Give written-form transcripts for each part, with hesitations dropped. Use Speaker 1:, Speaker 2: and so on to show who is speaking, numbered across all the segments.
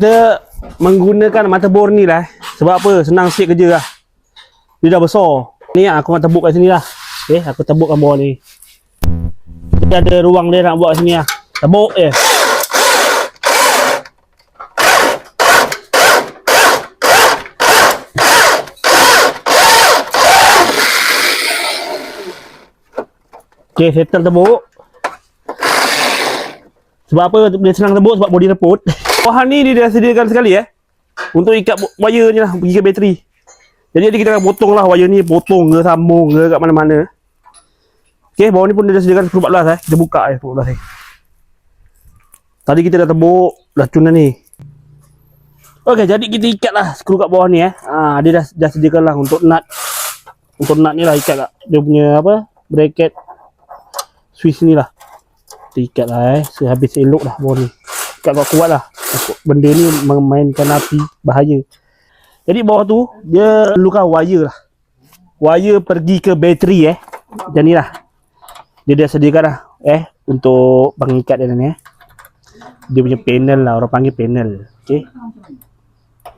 Speaker 1: Kita menggunakan motherboard ni lah. Sebab apa? Senang sikit kerja lah. Dia dah besar. Ni aku nak tebuk kat sini lah. Okay, aku tebukkan bawah ni. Dia ada ruang dia nak buat sini lah. Tebuk je. Okay, settle tebuk. Sebab apa dia senang tebuk? Sebab body reput. Bahan ni dia dah sediakan sekali untuk ikat wire ni lah, pergi ke bateri. Jadi kita akan potong lah wire ni, potong ke, sambung ke kat mana-mana. Okay, bawah ni pun dia dah sediakan 10-14 kita buka 10-14 Tadi kita dah tebuk lacunan ni. Okay, jadi kita ikat lah skru kat bawah ni dia dah sediakan lah untuk nut. Untuk nut ni lah ikat kat dia punya apa, bracket Swiss ni lah. Kita ikat lah sehabis elok lah bawah ni. Ikat kuat lah. Benda ni memainkan api, bahaya. Jadi bawah tu dia perlukan wire lah. Wire pergi ke bateri macam ni lah. Dia dah sediakan lah untuk pengikat dia ni Dia punya panel lah, orang panggil panel. Okay.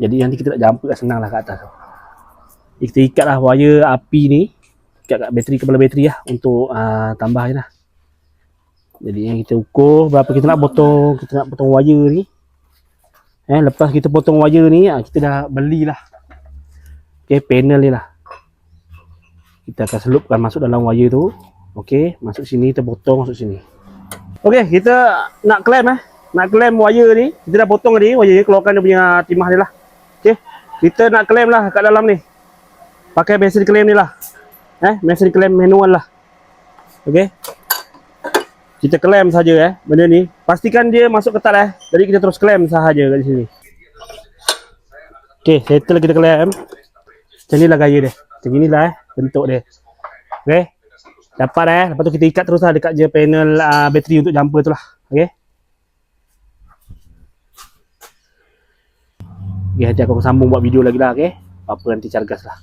Speaker 1: Jadi nanti kita nak jumper kat senang lah kat atas tu. Kita ikat lah wire api ni, ikat kat bateri, kepala bateri lah untuk tambah je lah. Jadi yang kita ukur berapa kita nak potong wire ni. Lepas kita potong wire ni, kita dah belilah panel ni lah. Kita akan selupkan masuk dalam wire tu. Okey, masuk sini, kita potong masuk sini. Okey, kita nak clamp nak clamp wire ni. Kita dah potong tadi wire ni, keluarkan dia punya timah dia lah. Okey, kita nak clamp lah kat dalam ni. Pakai mesin clamp ni lah. Mesin clamp manual lah. Okey. Kita clamp saja benda ni. Pastikan dia masuk ketat Jadi kita terus clamp sahaja kat sini. Okey, settle kita clamp. Macam inilah gaya dia. Macam inilah bentuk dia. Okey. Dapat lepas tu kita ikat terus lah dekat je panel bateri untuk jumper tu lah. Okey. Okay, nanti aku sambung buat video lagi lah. Okey. Apa nanti cargas lah.